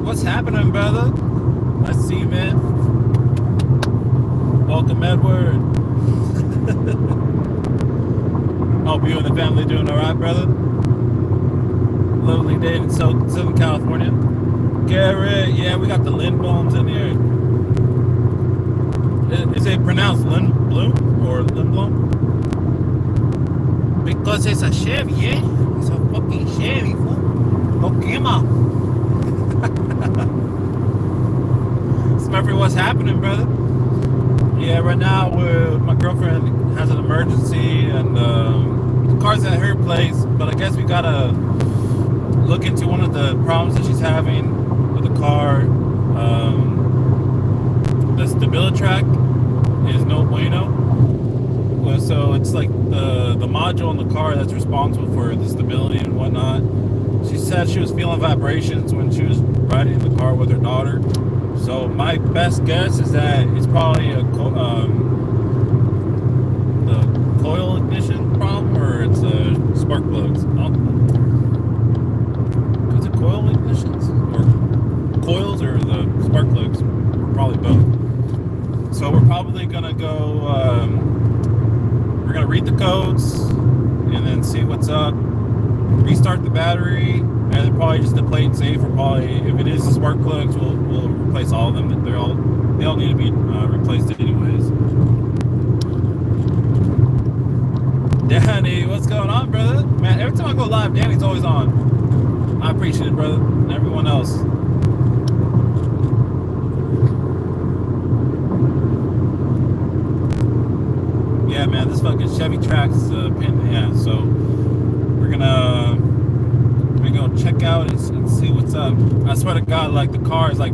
what's happening, brother? I see you, man. Welcome, Edward. Hope you and the family doing all right, brother. Lovely day in Southern California. Garrett, yeah, we got the Lindbloms in here. Is it pronounced Lindblom or Lindblom? Because it's a Chevy, yeah? It's a fucking Chevy, fool. Okay, ma. Smurfy, what's happening, brother? Yeah, right now my girlfriend has an emergency and the car's at her place, but I guess we gotta look into one of the problems that she's having with the car. The stability track is no bueno. So it's like the module in the car that's responsible for the stability and whatnot. She said she was feeling vibrations when she was riding in the car with her daughter. So my best guess is that it's probably the coil ignition problem, or it's spark plugs. Is it coil ignitions or coils, or the spark plugs? Probably both. So we're probably gonna go. We're gonna read the codes and then see what's up. Restart the battery, and then probably just the plate safe, or probably if it is the spark plugs, we'll replace all of them. They all need to be replaced anyways. Danny, what's going on, brother? Man, every time I go live, Danny's always on. I appreciate it, brother. And everyone else. Yeah, man, this fucking Chevy track's a pain in the ass. So we're gonna go check out and see what's up. I swear to God, like the car is like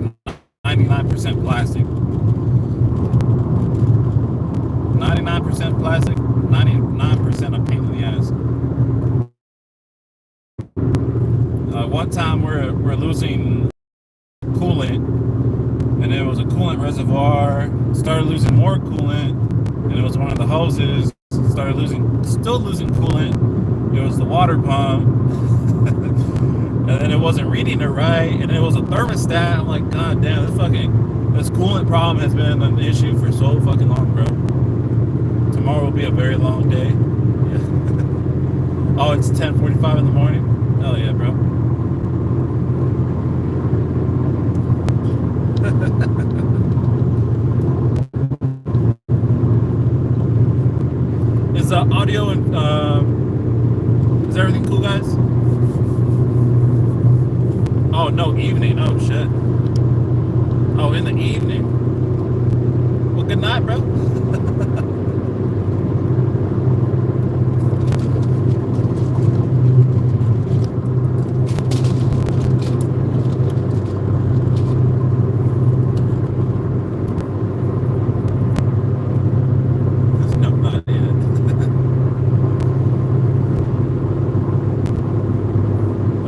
99% plastic. 99% plastic, 99% a pain in the ass. One time we're losing coolant, and it was a coolant reservoir. Started losing more coolant, and it was one of the hoses. Still losing coolant. It was the water pump. And then it wasn't reading it right, and it was a thermostat. I'm like, God damn, this coolant problem has been an issue for so fucking long, bro. Tomorrow will be a very long day. Yeah. Oh, it's 10:45 in the morning. Hell yeah, bro. Is the audio and is everything cool, guys? Oh, no, evening. Oh, shit. Oh, in the evening. Well, good night, bro. No, not yet.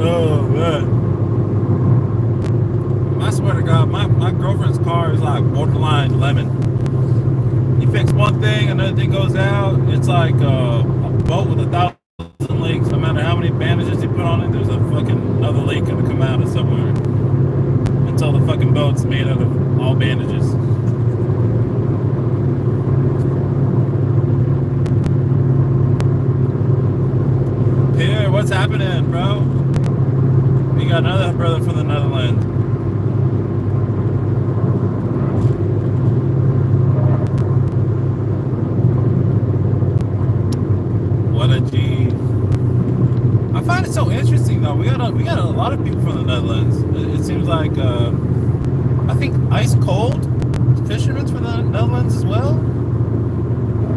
Oh, man. I swear to God, my girlfriend's car is like borderline lemon. You fix one thing, another thing goes out. It's like a boat with 1,000 leaks. No matter how many bandages you put on it, there's a fucking another leak gonna come out of somewhere. Until the fucking boat's made out of all bandages. Pierre, what's happening, bro? We got another brother from the Netherlands. What a G. I find it so interesting though. We got a lot of people from the Netherlands. It seems like I think Ice Cold fishermen from the Netherlands as well,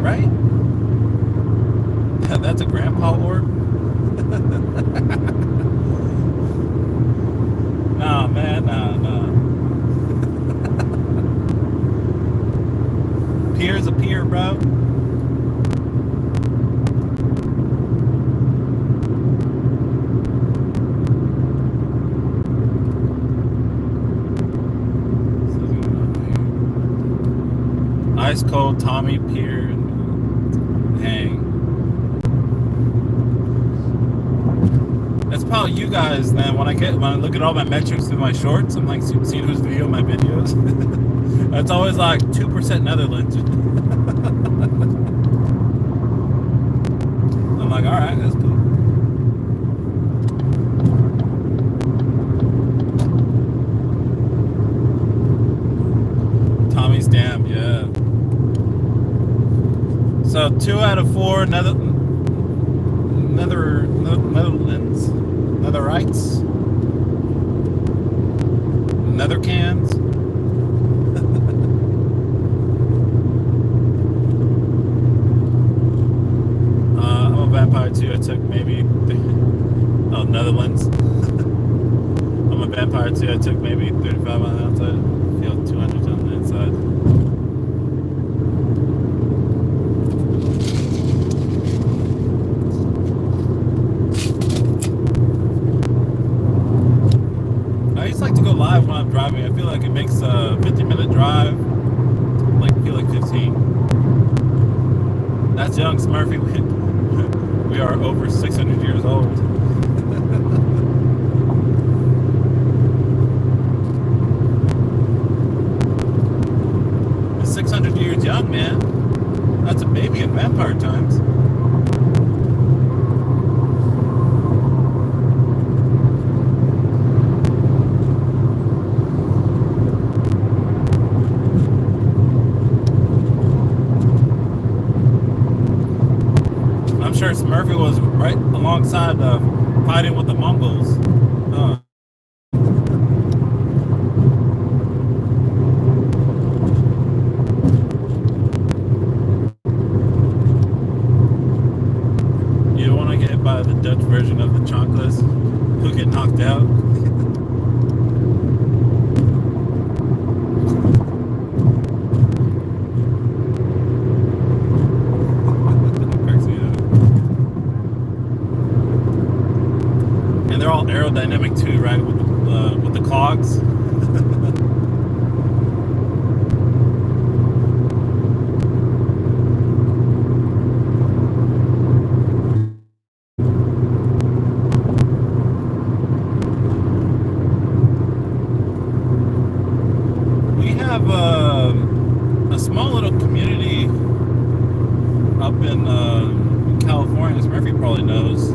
right? That's a grandpa orb. Nah, man, nah. Pier's a peer, bro. Ice Cold, Tommy, Pier, and Hang. about you guys, man? When I look at all my metrics through my shorts, I'm like seeing who's viewing my videos. It's always like 2% Netherlands. I'm like, all right, that's cool. Tommy's Dam, yeah. So 2 out of 4 Netherlands, Netherites, Nethercans. I'm a vampire too. I took maybe Netherlands. I'm a vampire too. I took maybe 35 on the outside. I feel 200 on the inside. I just like to go live when I'm driving. I feel like it makes a 50-minute drive feel like 15. That's young, Smurfy. We are over 600 years old. It's 600 years young, man. That's a baby in vampire times. Sure Smurfy was right alongside fighting with the Mongols. You don't want to get hit by the Dutch version of the Chonkless who get knocked out. They're all aerodynamic too, right? With the cogs. We have a small little community up in California, as Murphy probably knows.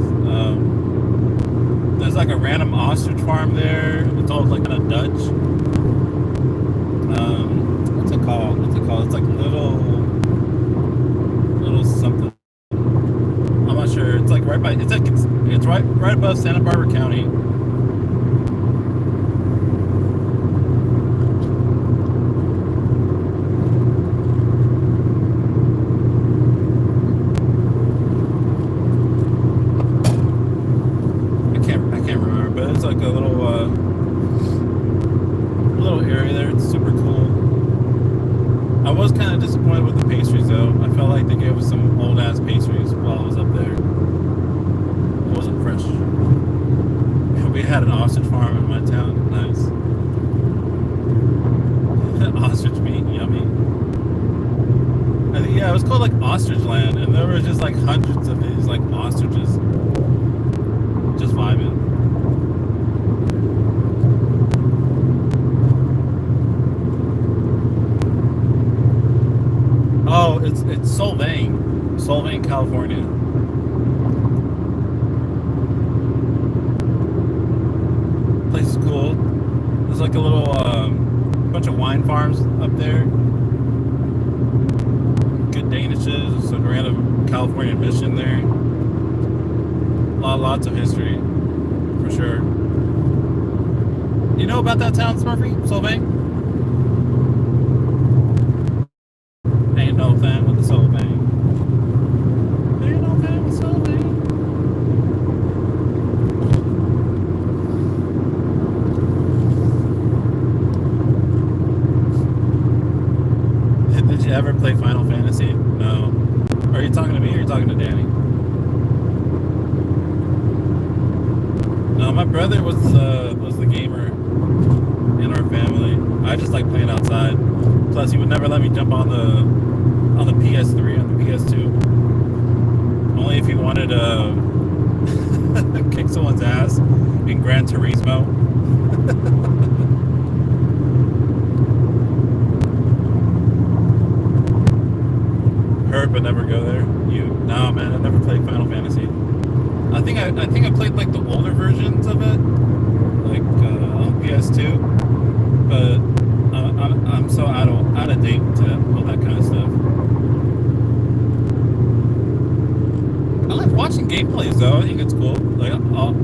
There's like a random ostrich farm there. It's all like kind of Dutch. What's it called? It's like little something. I'm not sure. It's like right by. It's right above Santa Barbara County. It's like a little area there. It's super cool. I was kind of disappointed with the pastries though. I felt like they gave us some old ass pastries while I was up there. It wasn't fresh. We had an ostrich farm in my town. Nice. Ostrich meat, yummy. I think, yeah, it was called like Ostrich Land, and there were just like hundreds of these like ostriches just vibing. Oh, it's Solvang, California. Place is cool. There's like a little bunch of wine farms up there. Good Danishes, some random California mission there. Lots of history, for sure. You know about that town, Smurfy? Solvang? Ain't no fan with the Solvang. Ain't no fan with Solvang. Did you ever play Final Fantasy? No. Are you talking to me or are you talking to Danny? No, my brother was the gamer in our family. I just like playing outside. Plus, he would never let me jump on the PS3 and the PS2. Only if he wanted kick someone's ass in Gran Turismo. Heard but never go there. No man, I never played Final Fantasy. I think I played like the older versions of it, like on PS2. But I'm so out of date to all that kind of stuff. I like watching gameplays though. I think it's cool. Like I'll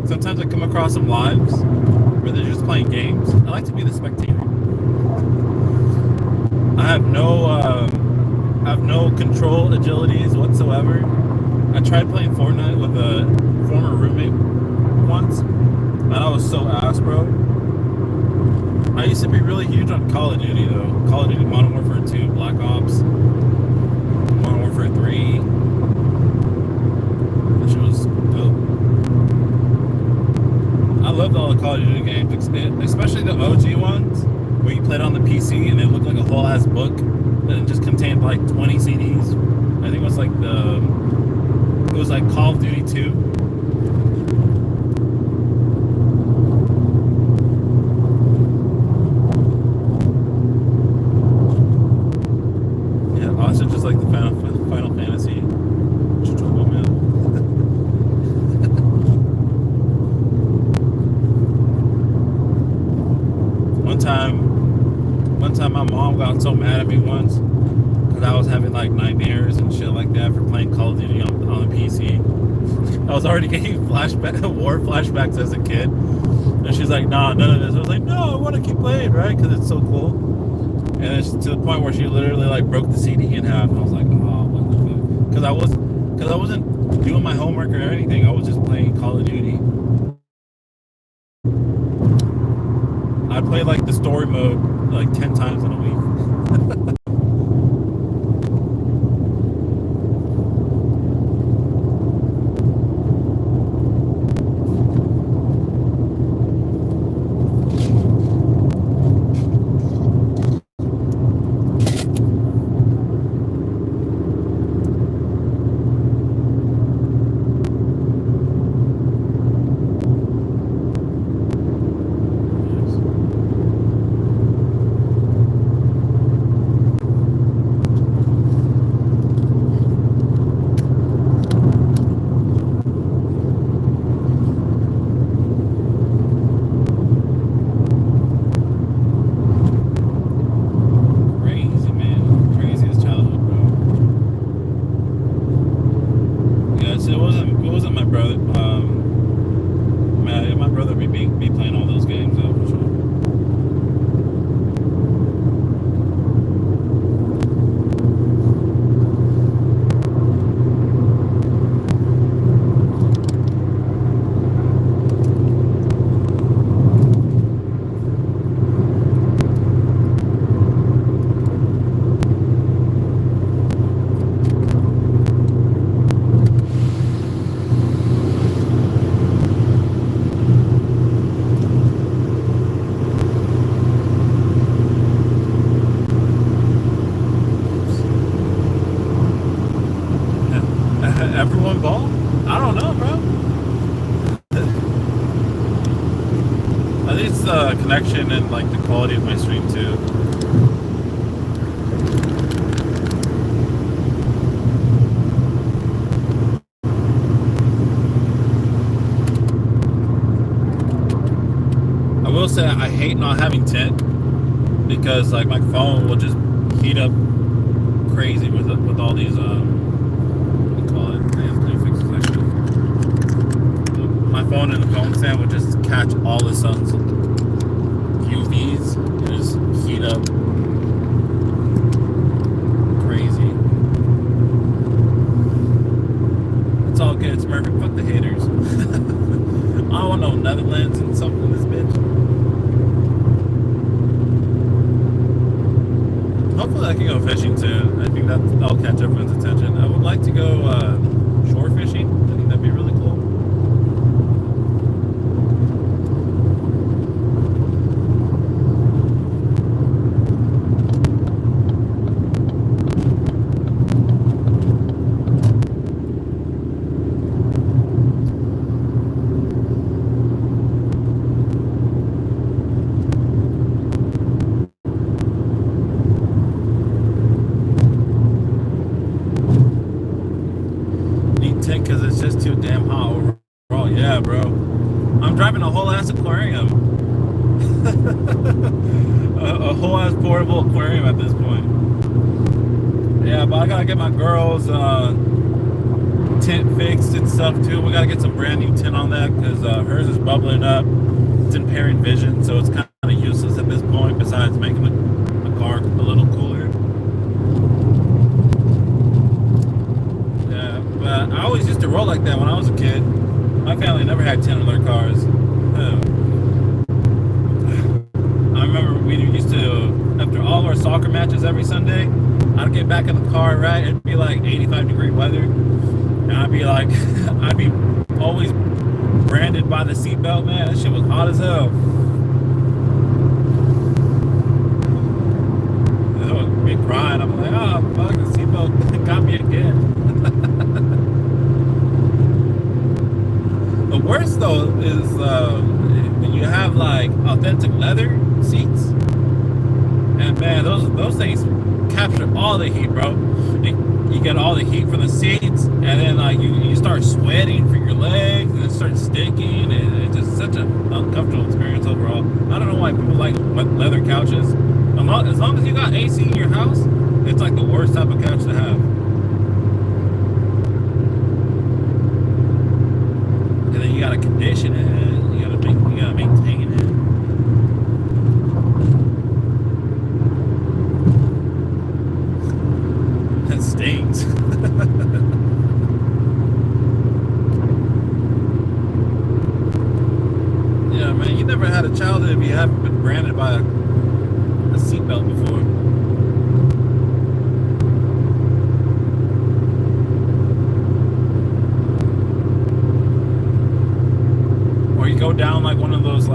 sometimes I come across some lives where they're just playing games. I like to be the spectator. I have no control agilities whatsoever. I tried playing Fortnite with a former roommate once, and I was so ass, bro. I used to be really huge on Call of Duty though. Call of Duty Modern Warfare 2, Black Ops, Modern Warfare 3. That shit was dope. I loved all the Call of Duty games, especially the OG ones where you played on the PC and it looked like a whole ass book and it just contained like 20 CDs. I think it was like Call of Duty 2. Yeah, also just like the Final Fantasy tutorial, man. One time my mom got so mad at me once because I was having like nightmares and shit like that for playing Call of Duty on the PC. I was already getting war flashbacks as a kid, and she's like, "Nah, none of this." I was like, "No, I want to keep playing, right? Because it's so cool." And it's to the point where she literally like broke the CD in half, and I was like, "Oh, what the fuck?" Because I wasn't doing my homework or anything. I was just playing Call of Duty. I played like the story mode like 10 times in a week. Everyone ball? I don't know, bro. I think it's the connection and like the quality of my stream too. I will say I hate not having tint because like my phone will just heat up crazy with all these my phone and the phone stand would just catch all the sun's UVs and just heat up crazy. It's all good, it's perfect. Fuck the haters. I don't want no Netherlands and something in this bitch. Hopefully I can go fishing soon. I think that'll catch everyone's attention. I would like to go shore fishing. I think that'd be really cool. I'm driving a whole ass aquarium. A whole ass portable aquarium at this point. Yeah, but I gotta get my girls tint fixed and stuff too. We gotta get some brand new tint on that because hers is bubbling up. It's impairing vision, so it's kind of useless at this point. Besides making the car a little cooler. Yeah, but I always used to roll like that when I was a kid. My family never had tint on their cars. I remember we used to, after all of our soccer matches every Sunday, I'd get back in the car, right? It'd be like 85-degree weather. And I'd be like, I'd be always branded by the seatbelt, man. That shit was hot as hell. I would be crying. I'm like, oh, fuck, the seatbelt got me again. The worst, though, is when you have, like, authentic leather seats. And, man, those things capture all the heat, bro. You get all the heat from the seats, and then like you start sweating for your legs, and it starts sticking, and it's just such an uncomfortable experience overall. I don't know why people like leather couches. As long as you got AC in your house, it's like the worst type of couch to have. And then you gotta condition it, you gotta maintain it. That stings. Yeah, man, you never had a childhood if you haven't been branded by a seatbelt before. Or you go down like one of those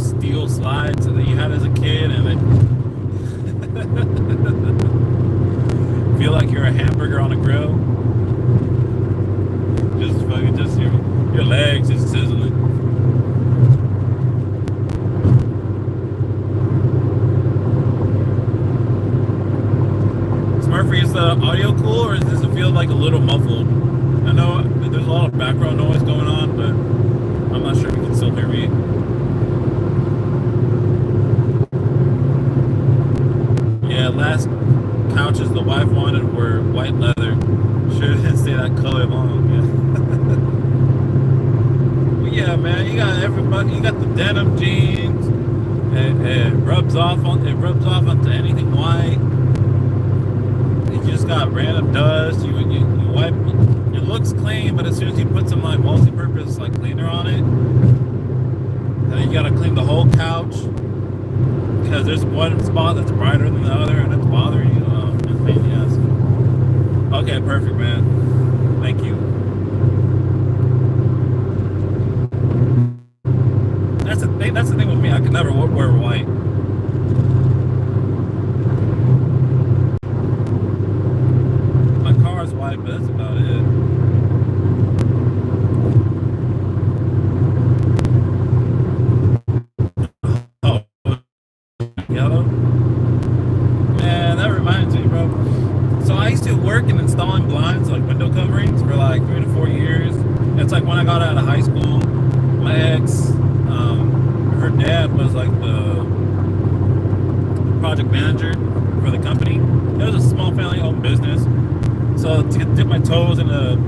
steel slides that you had as a kid, and then feel like you're a hamburger on a grill. Just your legs just sizzling. Smurfy, is the audio cool, or does it feel like a little muffled? I know there's a lot of background noise going on, but I'm not sure if you can still hear me. Yeah, last couches the wife wanted were white leather. Sure didn't stay that color long. Yeah. Yeah, man, you got everybody. You got the denim jeans. It rubs off onto anything white. You just got random dust. You wipe. It looks clean, but as soon as you put some like multi-purpose like cleaner on it, then you gotta clean the whole couch because there's one spot that's brighter than the other, and it's bothering you. It's a pain in the ass. Okay, perfect, man. Thank you. That's the thing with me. I could never wear white. My car's white, but that's about it. Oh, yellow? Man, that reminds me, bro. So I used to work in installing blinds, like window coverings, for like 3 to 4 years. It's like when I got out of high school, my ex, her dad was like the project manager for the company. It was a small family-owned business. So to dip my toes into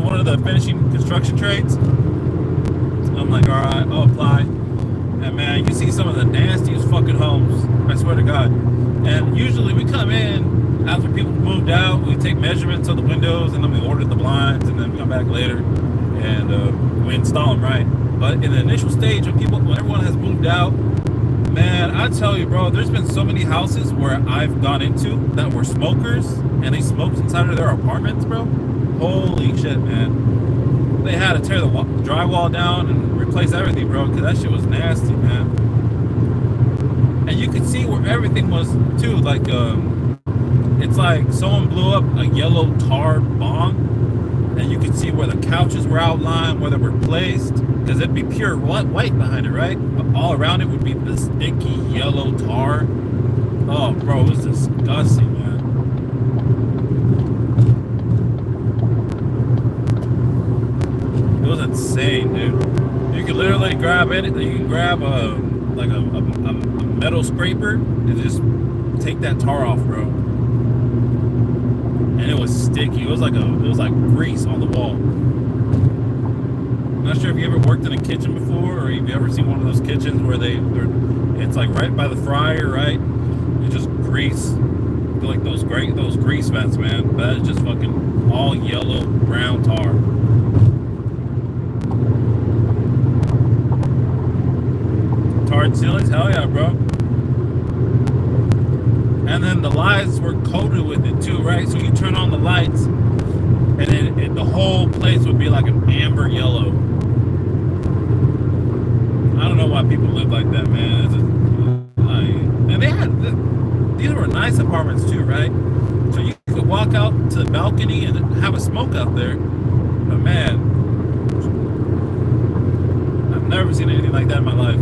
one of the finishing construction trades, I'm like, all right, I'll apply. And man, you see some of the nastiest fucking homes, I swear to God. And usually we come in after people moved out, we take measurements of the windows, and then we order the blinds, and then we come back later and we install them, right? But in the initial stage when everyone has moved out, man, I tell you, bro, there's been so many houses where I've gone into that were smokers, and they smoked inside of their apartments, bro. Holy shit, man. They had to tear the drywall down and replace everything, bro, because that shit was nasty, man. And you could see where everything was, too. Like, it's like someone blew up a yellow tar bomb, and you could see where the couches were outlined, where they were placed, because it'd be pure white behind it, right? But all around it would be this sticky yellow tar. Oh, bro, it was disgusting, man. It was insane. insane, dude. You can literally grab anything. You can grab a metal scraper and just take that tar off, bro. And it was sticky. It was like grease on the wall. I'm not sure if you ever worked in a kitchen before, or if you ever seen one of those kitchens where it's like right by the fryer, right? It's just grease, like those grease vents, man. That is just fucking all yellow, brown tar. Tarred ceilings, hell yeah, bro. And then the lights were coated with it too, right? So you turn on the lights, and then the whole place would be like an amber yellow. I don't know why people live like that, man. It's just, and these were nice apartments too, right? So you could walk out to the balcony and have a smoke out there. But man, I've never seen anything like that in my life.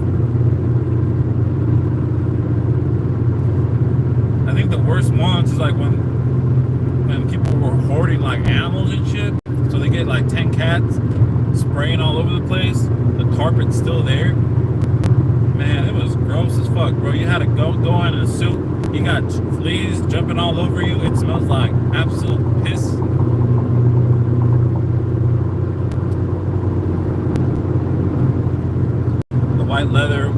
I think the worst ones is like when people were hoarding like animals and shit. So they get like 10 cats spraying all over the place. The carpet's still there. Man, it was gross as fuck, bro. You had to go in a suit. You got fleas jumping all over you. It smells like absolute piss. The white leather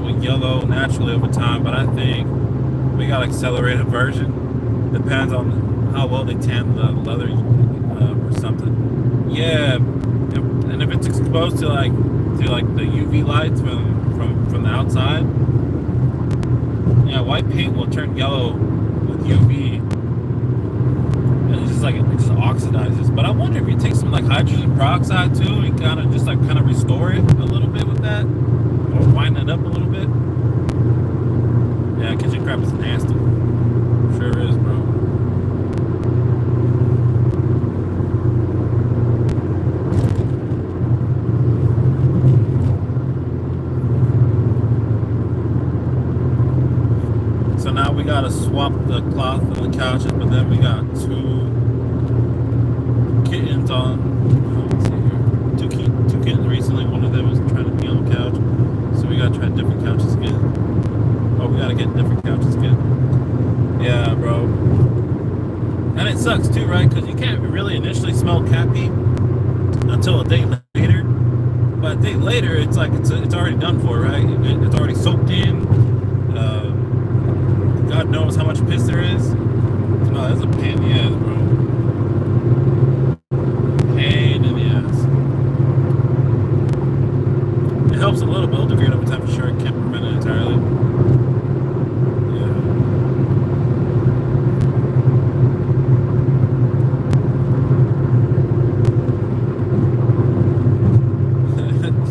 will yellow naturally over time, but I think we got accelerated version. Depends on how well they tan the leather or something. Yeah, and if it's exposed to like the UV lights from the outside, yeah, white paint will turn yellow with UV, and it's just like it just oxidizes. But I wonder if you take some like hydrogen peroxide too, and kind of restore it a little bit with that, or wind it up a little bit. Yeah, kitchen crap is nasty. Sure is, bro. So now we gotta swap the cloth on the couches, but then we got two kittens on. Let's see here. Two kittens recently. One of them was trying to be on the couch, so we gotta try different couches again. Oh, we gotta get different couches again. Yeah, bro. And it sucks too, right? Because you can't really initially smell cat pee until a day later. But a day later, it's like it's already done for, right? It's already soaked in. God knows how much piss there is. Oh, that's a pain in the ass, bro. Pain in the ass. It helps a little bit, it'll degrade over time for sure. It can't prevent it entirely.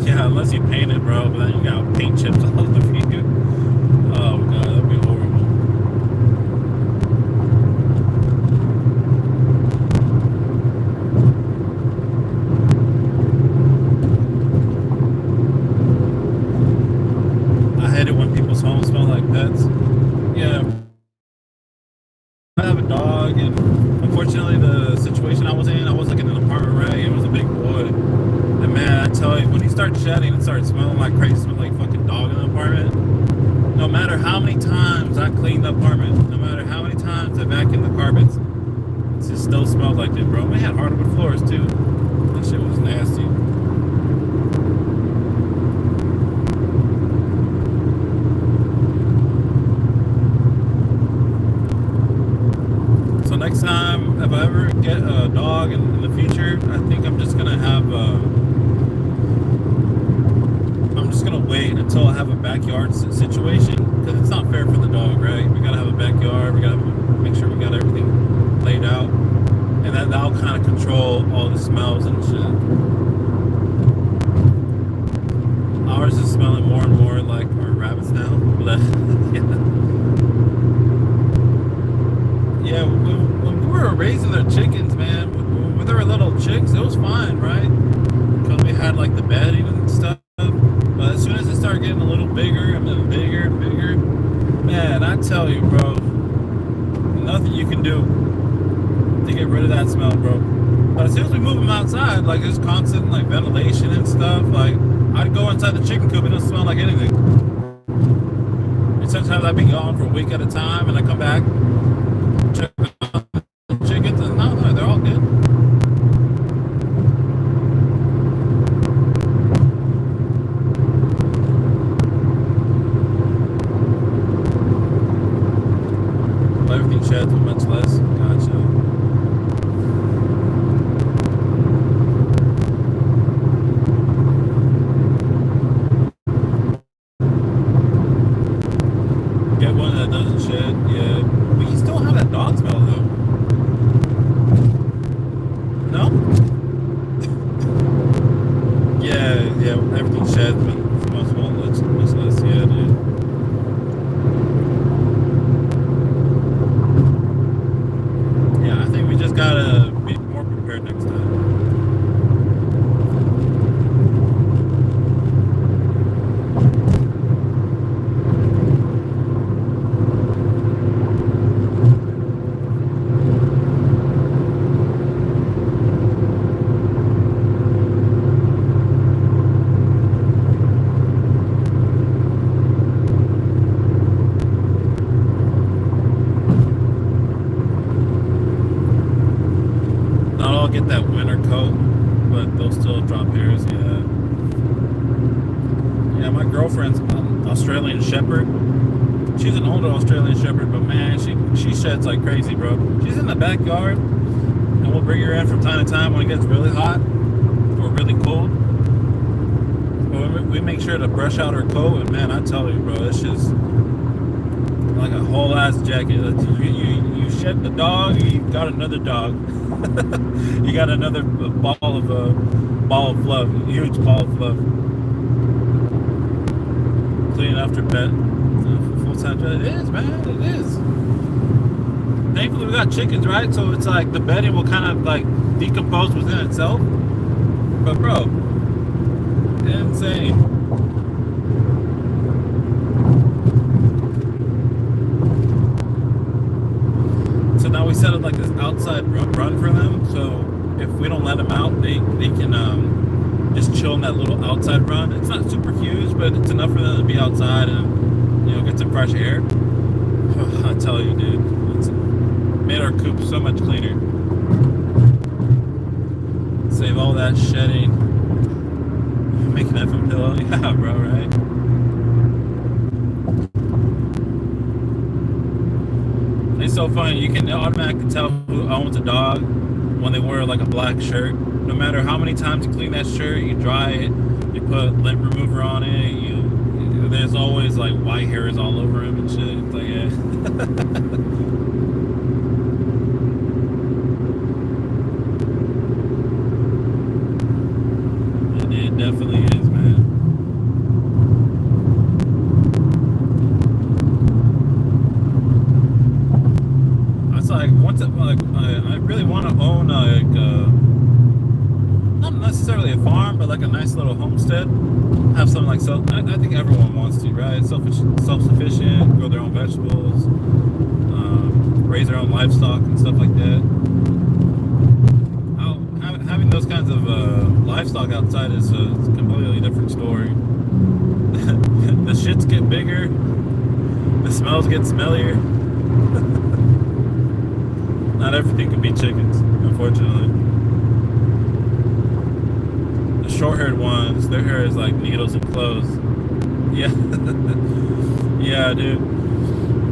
Yeah, unless you paint it, bro, but then you got paint chips all over you. Oh god, that'd be horrible. I hate it when people's homes smell like pets. Yeah. I have a dog, and unfortunately the situation I was in, I was like in an apartment, right? It was a big boy. And man, I tell you, when he starts shedding, it starts smelling like crazy, smell like fucking dog in the apartment. No matter how many times I cleaned the apartment, no matter how many times I vacuumed the carpets, it just still smelled like it, bro. We had hardwood floors too. That shit was nasty. So next time, if I ever get a dog in the future, I think I'm just gonna have I'm just gonna wait until I have a backyard situation, because it's not fair for the dog, right? We gotta have a backyard. We gotta make sure we got everything laid out, and that'll kind of control all the smells and shit. Ours is smelling more and more like our rabbits now. Yeah, when we were raising their chickens, man, when they were little chicks, it was fine, right? Because we had like the bedding and stuff. But as soon as it started getting a little bigger and then bigger and bigger, man, I tell you, bro, nothing you can do to get rid of that smell, bro. But as soon as we move them outside, like there's constant like ventilation and stuff. Like I'd go inside the chicken coop, it doesn't smell like anything. And sometimes I'd be gone for a week at a time, and I come back, check on the chickens, and no, they're all good. Everything sheds with much less. Gotcha. Get one that doesn't shed, yeah. But you still have that dog smell though. No? Yeah, everything sheds, but much less, yeah, dude. Yeah, I think we just gotta be more prepared next time. Not all get that winter coat, but they'll still drop hairs, yeah. Yeah, my girlfriend's an Australian Shepherd. She's an older Australian Shepherd, but man, she sheds like crazy, bro. She's in the backyard, and we'll bring her in from time to time when it gets really hot or really cold. But we make sure to brush out her coat, and man, I tell you, bro, it's just like a whole ass jacket. You shed the dog, you got another dog. You got another ball of fluff, huge ball of fluff. Clean after pet. Full-time job. It is, man. It is. Thankfully, we got chickens, right? So it's like the bedding will kind of like decompose within itself. But bro, insane. So now we set up like this outside run for them. So if we don't let them out, they can just chill in that little outside run. It's not super huge, but it's enough for them to be outside and get some fresh air. I tell you, dude, it's made our coop so much cleaner. Save all that shedding. Making that from pillow, yeah, bro, right? It's so funny. You can automatically tell who owns a dog when they wear like a black shirt. No matter how many times you clean that shirt, you dry it, you put lint remover on it. There's always like white hairs all over him and shit. It's like, yeah. It definitely is, man. It's like I really want to own not necessarily a farm, but like a nice little homestead. Have something like I think everyone wants to, right? Self-sufficient, grow their own vegetables, raise their own livestock and stuff like that. Having those kinds of livestock outside is a completely different story. The shits get bigger, the smells get smellier. Not everything can be chickens, unfortunately. The short-haired ones, their hair is like needles and clothes. Yeah, yeah, dude.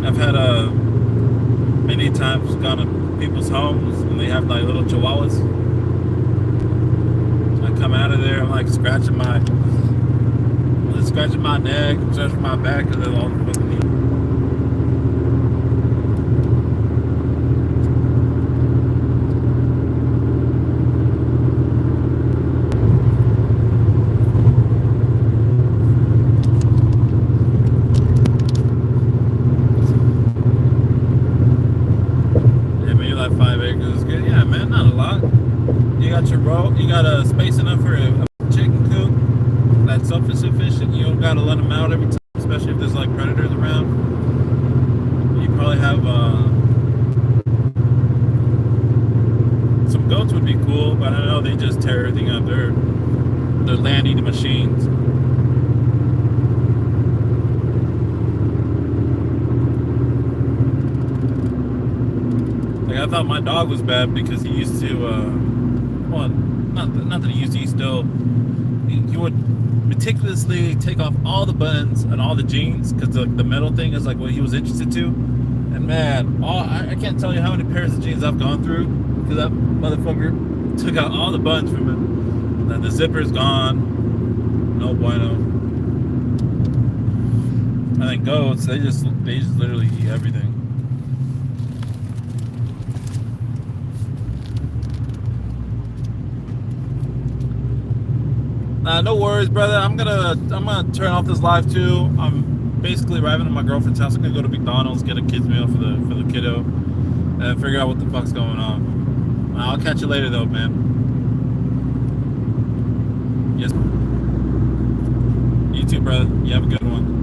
I've had many times gone to people's homes and they have like little chihuahuas. I come out of there, I'm like scratching my neck, scratching my back, and they're all fucking neat. You got a space enough for a chicken coop that's self-sufficient. You don't gotta let them out every time, especially if there's like predators around. You probably have some goats would be cool. land-eating machines. Like I thought my dog was bad because he used to, well, not that he used to. He still he would meticulously take off all the buttons and all the jeans because the metal thing is like what he was interested to. And man, I can't tell you how many pairs of jeans I've gone through because that motherfucker took out all the buttons from it. And the zipper's gone. No bueno. I think goats, they just literally eat everything. No worries, brother. I'm gonna turn off this live too. I'm basically arriving at my girlfriend's house. I'm gonna go to McDonald's, get a kids meal for the kiddo, and figure out what the fuck's going on. I'll catch you later, though, man. Yes. You too, brother. You have a good one.